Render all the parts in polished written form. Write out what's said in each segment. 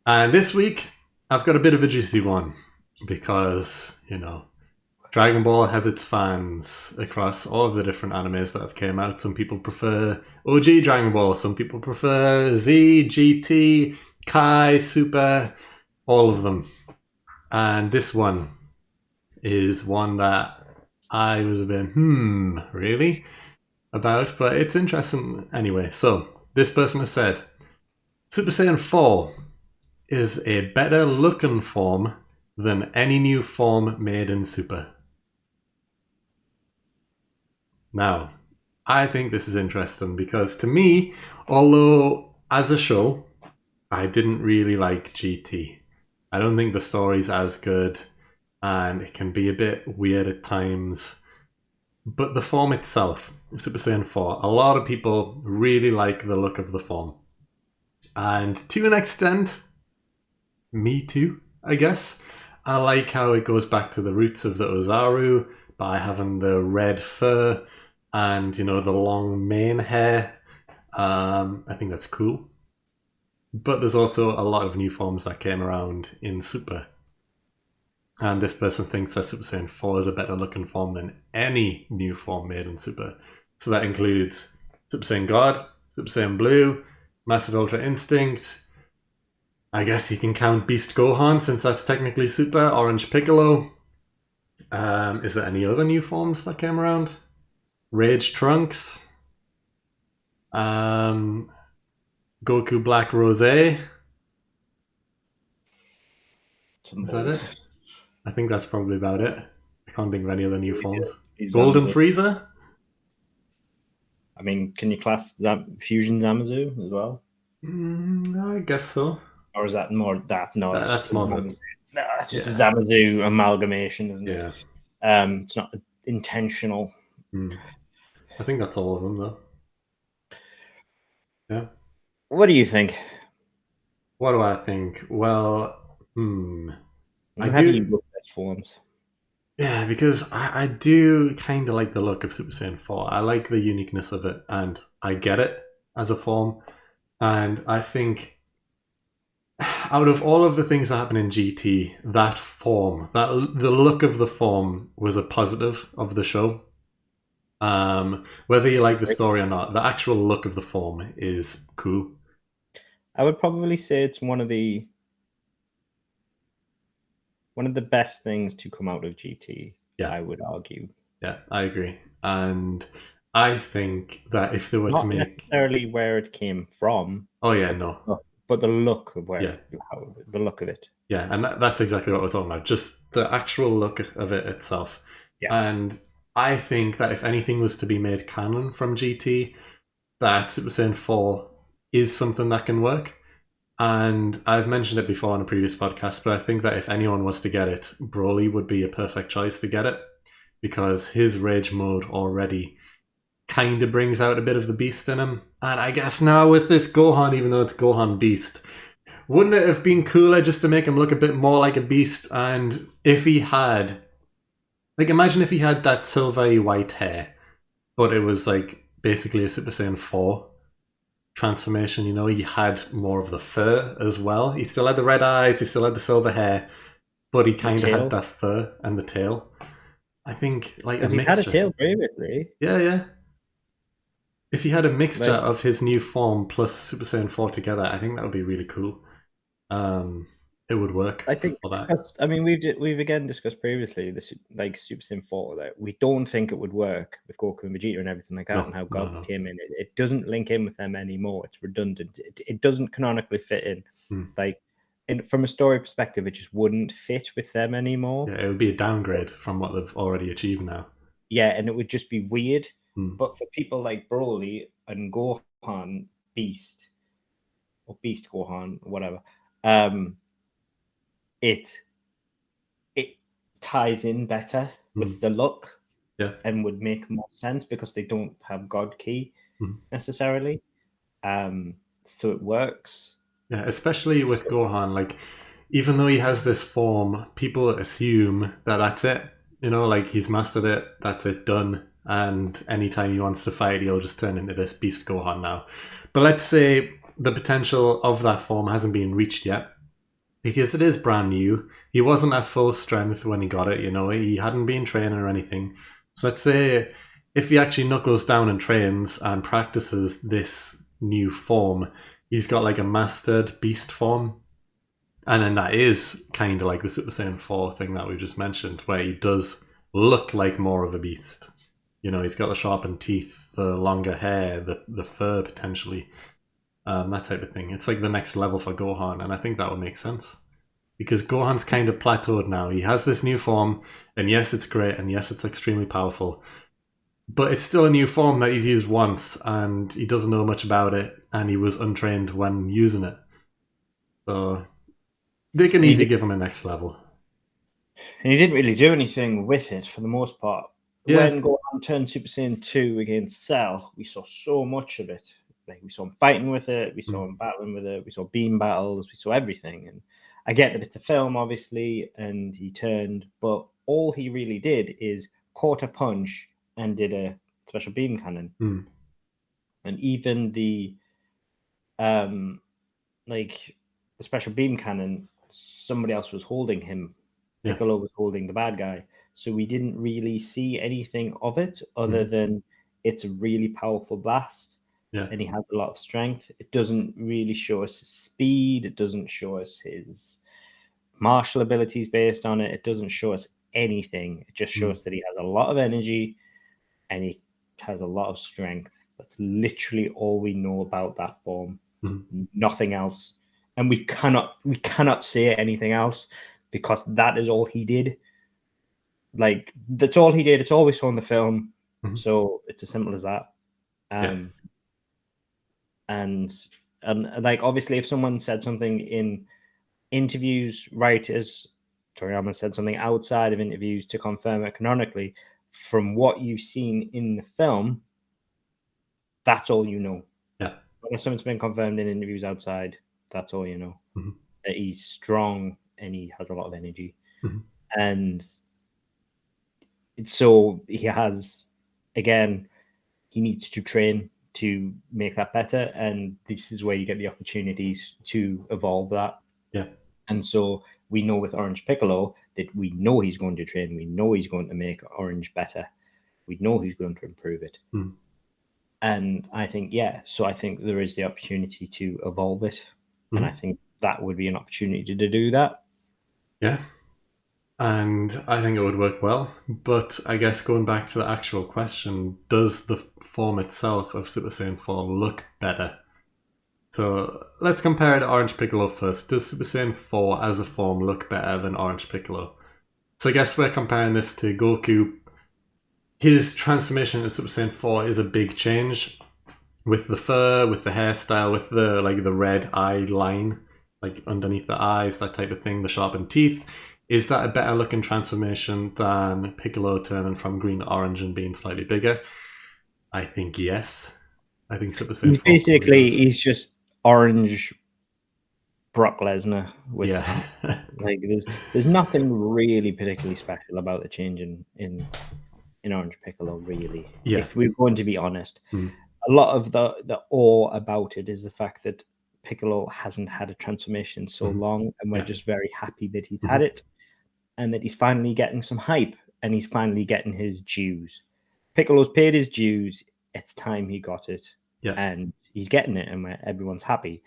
And this week, I've got a bit of a juicy one because, Dragon Ball has its fans across all of the different animes that have came out. Some people prefer OG Dragon Ball, some people prefer Z, GT, Kai, Super, all of them. And this one is one that I was a bit, really? About, but it's interesting anyway. So, this person has said Super Saiyan 4 is a better looking form than any new form made in Super. Now, I think this is interesting because to me, although as a show, I didn't really like GT. I don't think the story's as good and it can be a bit weird at times. But the form itself, Super Saiyan 4, a lot of people really like the look of the form. And to an extent, me too, I guess. I like how it goes back to the roots of the Ozaru by having the red fur and, the long mane hair. I think that's cool. But there's also a lot of new forms that came around in Super. And this person thinks that Super Saiyan 4 is a better looking form than any new form made in Super. So that includes Super Saiyan God, Super Saiyan Blue, Master Ultra Instinct. I guess you can count Beast Gohan since that's technically Super, Orange Piccolo. Is there any other new forms that came around? Rage Trunks. Goku Black Rose. Is that it? I think that's probably about it. I can't think of any other new forms. Golden Frieza? I mean, can you class Fusion Zamazu as well? I guess so. Or is that more that? No, it's That's just more Zamazu. No, it's just a Zamazu amalgamation, isn't it? Yeah. It's not intentional. I think that's all of them, though. Yeah. What do you think? What do I think? Well, How do you look best forms? Yeah, because I do kind of like the look of Super Saiyan 4. I like the uniqueness of it, and I get it as a form. And I think out of all of the things that happen in GT, that form, that the look of the form was a positive of the show. Whether you like the story or not, the actual look of the form is cool. I would probably say it's one of the best things to come out of GT. Yeah, I would argue. Yeah, I agree, and I think that if they were Not to make necessarily where it came from. Oh yeah, no. But the look of Yeah. the look of it. Yeah, and that's exactly what we're talking about. Just the actual look of it itself. Yeah. And I think that if anything was to be made canon from GT, that Super Saiyan 4 is something that can work. And I've mentioned it before on a previous podcast, but I think that if anyone was to get it, Broly would be a perfect choice to get it because his rage mode already kind of brings out a bit of the beast in him. And I guess now with this Gohan, even though it's Gohan Beast, wouldn't it have been cooler just to make him look a bit more like a beast? And if he had, imagine if he had that silvery white hair, but it was basically a Super Saiyan 4 transformation. He had more of the fur as well. He still had the red eyes, he still had the silver hair, but he kind of had that fur and the tail. I think a mixture. He had a tail previously. Yeah. If he had a mixture of his new form plus Super Saiyan 4 together, I think that would be really cool. It would work. I think for that. I mean, we've again discussed previously this Super Saiyan 4 that we don't think it would work with Goku and Vegeta and everything like that, and how God came in. It doesn't link in with them anymore. It's redundant. It doesn't canonically fit in. From a story perspective, it just wouldn't fit with them anymore. Yeah, it would be a downgrade from what they've already achieved now. Yeah, and it would just be weird. But for people like Broly and Gohan Beast, or Beast Gohan, whatever, it ties in better with the look, and would make more sense because they don't have God Ki necessarily. So it works. Yeah, especially with Gohan, even though he has this form, people assume that that's it. He's mastered it, that's it, done. And anytime he wants to fight, he'll just turn into this Beast Gohan now. But let's say the potential of that form hasn't been reached yet. because it is brand new. He wasn't at full strength when he got it, he hadn't been training or anything. So let's say if he actually knuckles down and trains and practices this new form, he's got like a mastered beast form. And then that is kind of like the Super Saiyan 4 thing that we just mentioned, where he does look like more of a beast. He's got the sharpened teeth, the longer hair, the fur potentially, that type of thing. It's like the next level for Gohan, and I think that would make sense. Because Gohan's kind of plateaued now. He has this new form, and yes, it's great, and yes, it's extremely powerful. But it's still a new form that he's used once, and he doesn't know much about it, and he was untrained when using it. So they can easily give him a next level. And he didn't really do anything with it for the most part. Yeah. When Gohan turned Super Saiyan 2 against Cell, we saw so much of it. Like we saw him fighting with it, we saw him battling with it, we saw beam battles, we saw everything. And I get that it's a film, obviously, and he turned, but all he really did is caught a punch and did a special beam cannon. And even the like the special beam cannon, somebody else was holding him. Piccolo was holding the bad guy. So we didn't really see anything of it other than it's a really powerful blast. And he has a lot of strength. It doesn't really show us his speed. It doesn't show us his martial abilities based on it. It doesn't show us anything. It just shows that he has a lot of energy and he has a lot of strength. That's literally all we know about that form. Nothing else. And we cannot say anything else because that is all he did. Like, that's all he did. It's always on the film. So it's as simple as that. And like, obviously, if someone said something in interviews, writers, Toriyama said something outside of interviews to confirm it canonically, from what you've seen in the film, that's all you know. Yeah. When something's been confirmed in interviews outside, that's all you know. That he's strong and he has a lot of energy. And so he has, again, he needs to train to make that better. And this is where you get the opportunities to evolve that. Yeah. And so we know with Orange Piccolo that we know he's going to train. We know he's going to make Orange better. We know he's going to improve it. And I think, so I think there is the opportunity to evolve it. And I think that would be an opportunity to do that. Yeah. And I think it would work well. But I guess going back to the actual question, does the form itself of Super Saiyan 4 look better? So let's compare it to Orange Piccolo first. Does Super Saiyan 4 as a form look better than Orange Piccolo? So I guess we're comparing this to Goku. His transformation into Super Saiyan 4 is a big change. With the fur, with the hairstyle, with the red eye line, like underneath the eyes, that type of thing, the sharpened teeth. Is that a better looking transformation than Piccolo turning from green to orange and being slightly bigger? I think yes. I think Super Saiyan 4. Basically, he's just orange Brock Lesnar with like there's nothing really particularly special about the change in Orange Piccolo, really. If we're going to be honest. A lot of the awe about it is the fact that Piccolo hasn't had a transformation so long, and we're just very happy that he's had it and that he's finally getting some hype and he's finally getting his dues. Piccolo's paid his dues. It's time he got it. And he's getting it, and everyone's happy.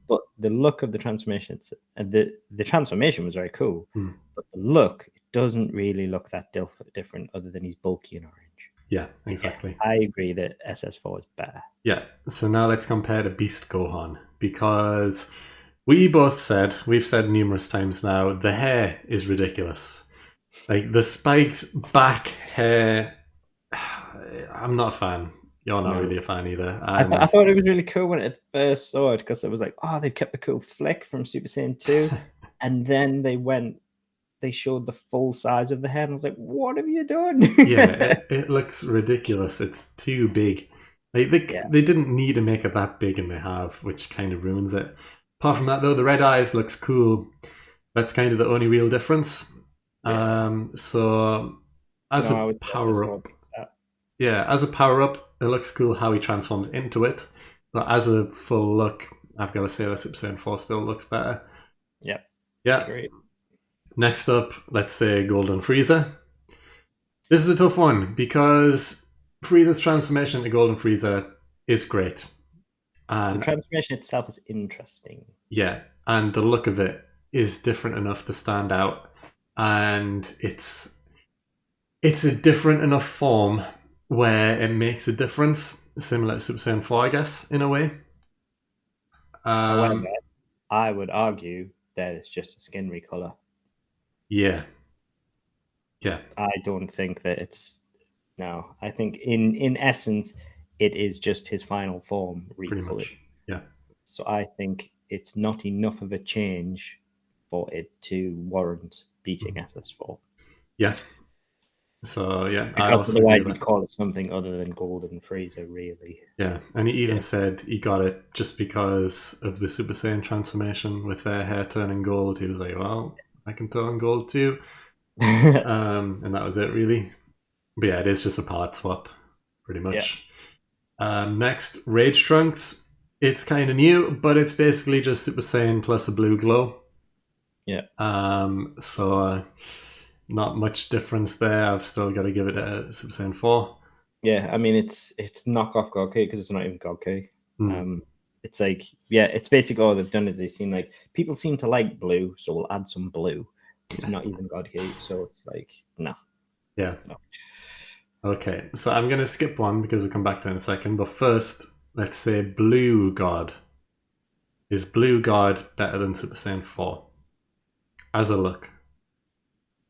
But the look of the transformation, the transformation was very cool, but the look, it doesn't really look that different other than he's bulky and orange. Yeah, exactly. I agree that SS4 is better. Yeah, so now let's compare to Beast Gohan, because we've said numerous times now, the hair is ridiculous. Like, the spiked back hair, I'm not a fan. You're not really a fan either. I thought it was really cool when it first saw it, because it was like, oh, they kept the cool flick from Super Saiyan 2, and then they showed the full size of the head, and I was like, what have you done? It looks ridiculous. It's too big. Like, they didn't need to make it that big, and they have, which kind of ruins it. Apart from that, though, the red eyes looks cool. That's kind of the only real difference. So as a power-up, it looks cool how he transforms into it. But as a full look, I've got to say that Super Saiyan 4 still looks better. Yeah. Yeah. Agree. Next up, let's say Golden Frieza. This is a tough one because Frieza's transformation to Golden Frieza is great. The And transformation itself is interesting. yeah, and the look of it is different enough to stand out. And it's a different enough form where it makes a difference, similar to Super Saiyan 4, I guess, in a way. However, Um, I would argue that it's just a skin recolor. yeah, yeah, I don't think that it's no. I think in essence, it is just his final form pretty recolored. much. Yeah. So I think it's not enough of a change for it to warrant beating Mhm. SS4. Yeah. So yeah, I Because also agree otherwise with you'd that. call it something other than Golden Freezer, really. Yeah, and he even Yeah. said he got it just because of the Super Saiyan transformation with their hair turning gold. He was like, "Well, I can turn gold too," and that was it, really. But yeah, it is just a part swap, pretty Yeah. much. Next, Rage Trunks. It's kind of new, but it's basically just Super Saiyan plus a blue glow. Yeah. So not much difference there. I've still got to give it a Super Saiyan 4. Yeah. I mean, it's knockoff God K because it's not even God K. Mm, Um, it's like, yeah, it's basically all they've done is they seem like people seem to like blue, so we'll add some blue. It's not even God K, so it's like, no, yeah. no. Okay, so I'm going to skip one because we'll come back to it in a second. But first, let's say Blue God. Is Blue God better than Super Saiyan 4? As a look.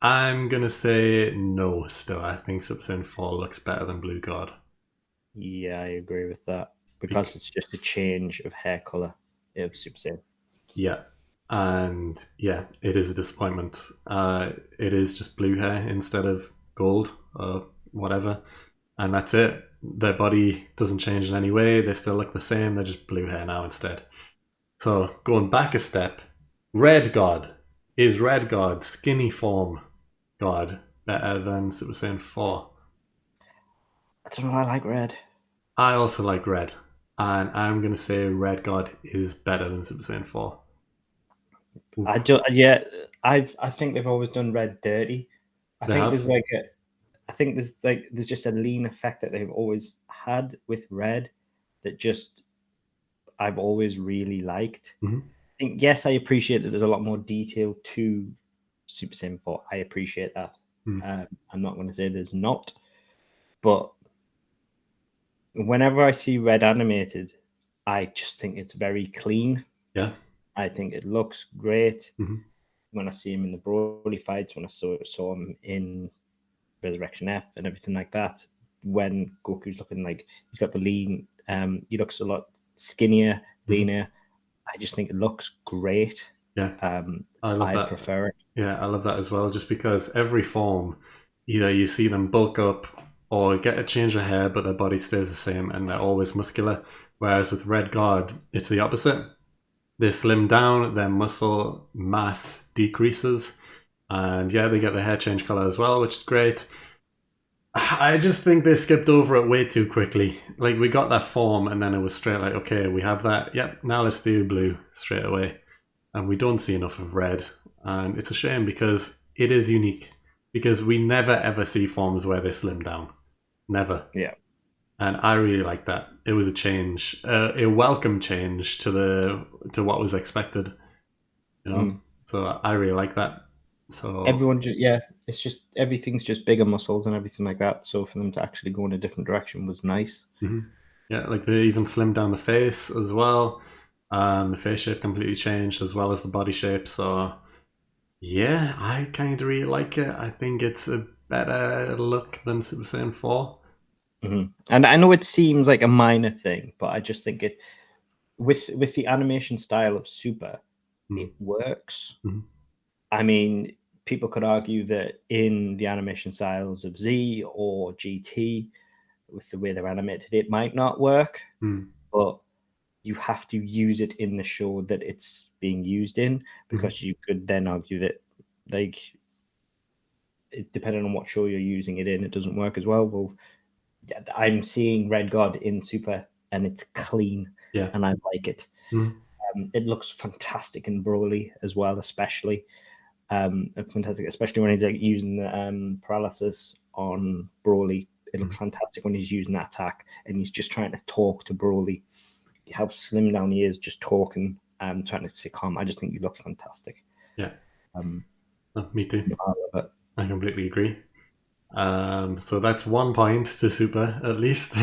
I'm going to say no still. I think Super Saiyan 4 looks better than Blue God. Yeah, I agree with that because Bec- it's just a change of hair color of Super Saiyan. yeah. And yeah, it is a disappointment. It is just blue hair instead of gold or whatever. And that's it. Their body doesn't change in any way. They still look the same. They're just blue hair now instead. So going back a step, Red God. Is Red God skinny form God better than Super Saiyan 4? I don't know. I like red. I also like Red, and I'm gonna say Red God is better than Super Saiyan 4. I Oof. do. Yeah, I think they've always done red dirty. I They think have? there's like a. I think there's just a lean effect that they've always had with red that just I've always really liked. Mm-hmm. I think yes, I appreciate that there's a lot more detail to Super Saiyan 4. I appreciate that. Mm. I'm not going to say there's not, but whenever I see red animated, I just think it's very clean. Yeah. I think it looks great. Mm-hmm. When I see him in the Broly fights, when I saw him in Resurrection F and everything like that, when Goku's looking like he's got the lean, he looks a lot skinnier, Mm-hmm. leaner. I just think it looks great. Yeah. Um, I love I that. prefer it. Yeah, I love that as well, just because every form, either you see them bulk up or get a change of hair, but their body stays the same and they're always muscular. Whereas with Red God, it's the opposite. They slim down, their muscle mass decreases, and yeah, they get the hair change color as well, which is great. I just think they skipped over it way too quickly. Like, we got that form, and then it was straight like, okay, we have that. Yep, now let's do blue straight away. And we don't see enough of red. And it's a shame because it is unique. Because we never ever see forms where they slim down. Never. Yeah. And I really like that. It was a change, a welcome change to what was expected. You know, Mm. so I really like that. So Everyone just yeah, it's just everything's just bigger muscles and everything like that. So for them to actually go in a different direction was nice. mhm. Yeah, like they even slimmed down the face as well. The face shape completely changed as well as the body shape. So yeah, I kind of really like it. I think it's a better look than Super Saiyan 4. And I know it seems like a minor thing, but I just think it with the animation style of Super, Mm. it works. Mhm. I mean, people could argue that in the animation styles of Z or GT, with the way they're animated, it might not work, Mm. but you have to use it in the show that it's being used in, Mhm. because you could then argue that, like, depending on what show you're using it in, it doesn't work as well. Well, yeah, I'm seeing Red God in Super, and it's clean, Yeah. and I like it. Mhm. It looks fantastic in Broly as well, especially. It's fantastic, especially when he's like using the paralysis on Broly. It looks fantastic when he's using that attack and he's just trying to talk to Broly. How slim down he is, just talking, trying to stay calm. I just think he looks fantastic. Yeah. Um, Me too. I love it. I completely agree. So that's 1 point to Super, at least.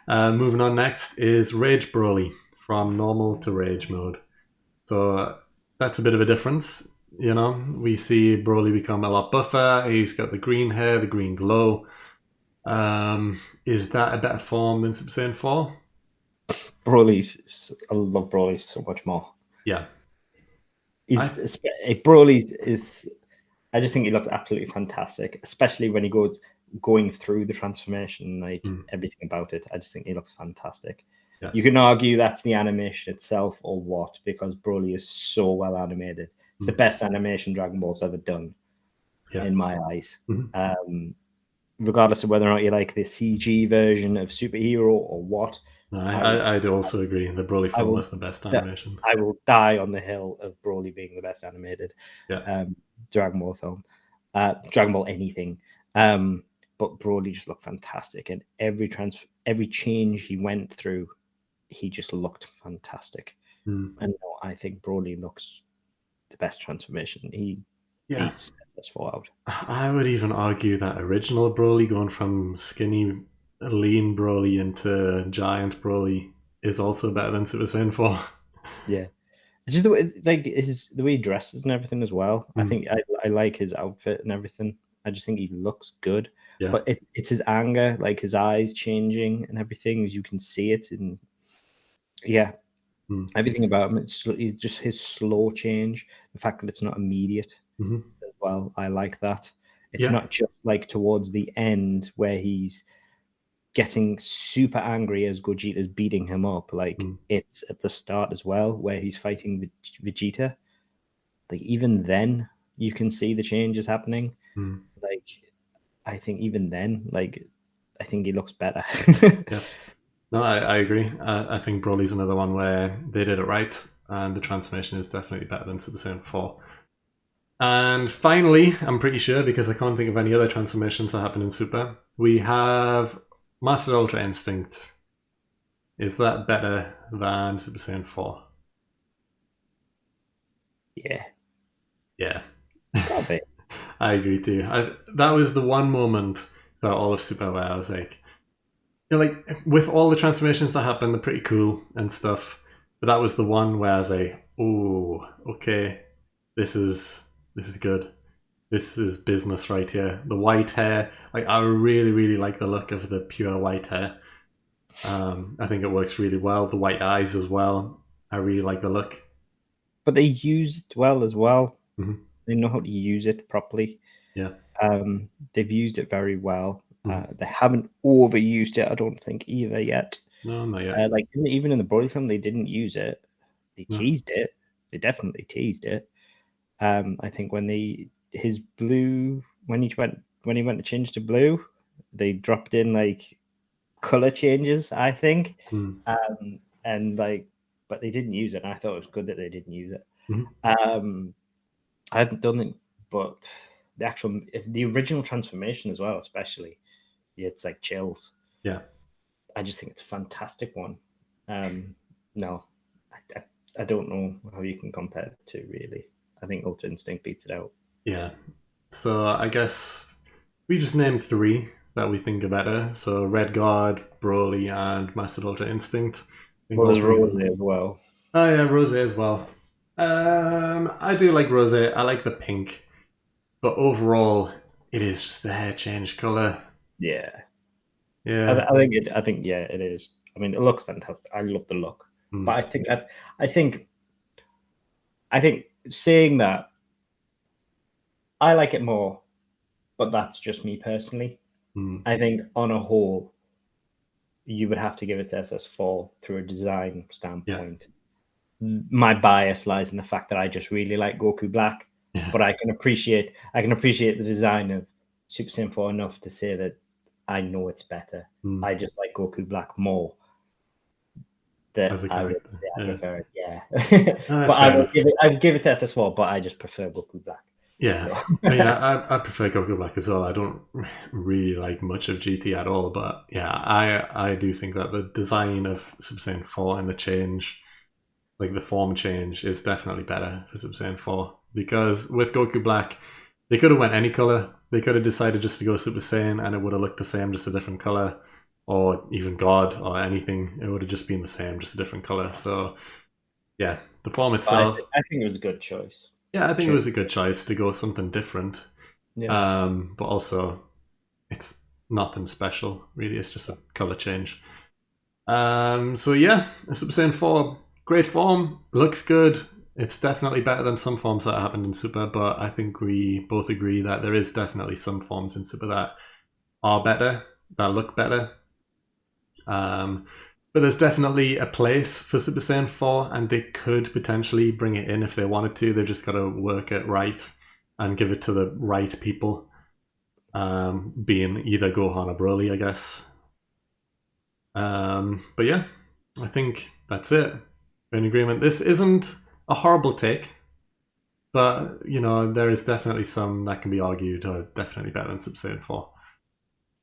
Moving on next is Rage Broly, from normal to Rage mode. So that's a bit of a difference. You know, we see Broly become a lot buffer. He's got the green hair, the green glow. Is that a better form than Super Saiyan 4? I love Broly so much more. Yeah. Broly is. I just think he looks absolutely fantastic, especially when he goes going through the transformation, like everything about it. I just think he looks fantastic. Yeah. You can argue that's the animation itself or what, because Broly is so well animated. It's the best animation Dragon Ball's ever done, in my eyes. Regardless of whether or not you like the CG version of Super Heeroh or what. I do also agree. The Broly film was the best animation. I will die on the hill of Broly being the best animated Dragon Ball film. Dragon Ball anything. But Broly just looked fantastic. And every change he went through, he just looked fantastic. And I think Broly looks the best transformation. He beats SS4 out. I would even argue that original Broly going from skinny, lean Broly into giant Broly is also better than Super Saiyan 4. Yeah. It's just the way, like the way he dresses and everything as well. I think I like his outfit and everything. I just think he looks good. Yeah. But it's his anger, like his eyes changing and everything. You can see it, and everything about him. It's just his slow change. The fact that it's not immediate as well. I like that. It's not just like towards the end where he's getting super angry as Gogeta's beating him up. Like it's at the start as well where he's fighting Vegeta. Like even then you can see the changes happening. Like I think even then, like I think he looks better. Yeah. No, I agree. I think Broly's another one where they did it right, and the transformation is definitely better than Super Saiyan 4. And finally, I'm pretty sure, because I can't think of any other transformations that happen in Super, we have Master Ultra Instinct. Is that better than Super Saiyan 4? Yeah. Yeah. Probably. I agree too. That was the one moment that all of Super where I was like, you know, like with all the transformations that happen, they're pretty cool and stuff. But that was the one where I was like, oh, okay, this is good. This is business right here. The white hair, like I really, really like the look of the pure white hair. I think it works really well. The white eyes as well. I really like the look. But they use it well as well. Mm-hmm. They know how to use it properly. Yeah. They've used it very well. They haven't overused it, I don't think, either yet. No, not yet. Like even in the Broly film, they didn't use it. They teased it. They definitely teased it. I think when his blue when he went to change to blue, they dropped in like color changes. I think, and like, but they didn't use it. And I thought it was good that they didn't use it. I hadn't done it, but the original transformation as well, especially, it's like chills. Yeah. I just think it's a fantastic one. No, I don't know how you can compare the two, really. I think Ultra Instinct beats it out. Yeah. So I guess we just named 3 that we think are better. So Red Guard, Broly, and Master Ultra Instinct. Well, there's Rose as well. Oh yeah, Rose as well. I do like Rose. I like the pink, but overall, it is just a hair change color. Yeah. Yeah. I think yeah, it is. I mean, it looks fantastic. I love the look, but I think saying that, I like it more, but that's just me personally. I think on a whole, you would have to give it to SS4 through a design standpoint. My bias lies in the fact that I just really like Goku Black, but I can appreciate the design of Super Saiyan 4 enough to say that I know it's better. I just like Goku Black more. that as a I would character. say I Yeah, prefer it. Yeah, no, but that's fair enough. I would give it to SS4, but I just prefer Goku Black. Yeah, So I mean, I prefer Goku Black as well. I don't really like much of GT at all, but yeah, I do think that the design of Super Saiyan 4 and the change, like the form change, is definitely better for Super Saiyan 4 because with Goku Black, they could have went any color. They could have decided just to go Super Saiyan and it would have looked the same, just a different color, or even God or anything. It would have just been the same, just a different color. So yeah, the form itself. I think it was a good choice. Yeah, I think it Sure. was a good choice to go something different. Yeah. But also it's nothing special, really. It's just a color change. So yeah, Super Saiyan 4, great form, looks good. It's definitely better than some forms that happened in Super, but I think we both agree that there is definitely some forms in Super that are better, that look better. Um, but there's definitely a place for Super Saiyan 4, and they could potentially bring it in if they wanted to. They've just got to work it right and give it to the right people, being either Gohan or Broly, I guess. But yeah, I think that's it. We're in agreement. This isn't a horrible take, but there is definitely some that can be argued are definitely better than Super Saiyan 4.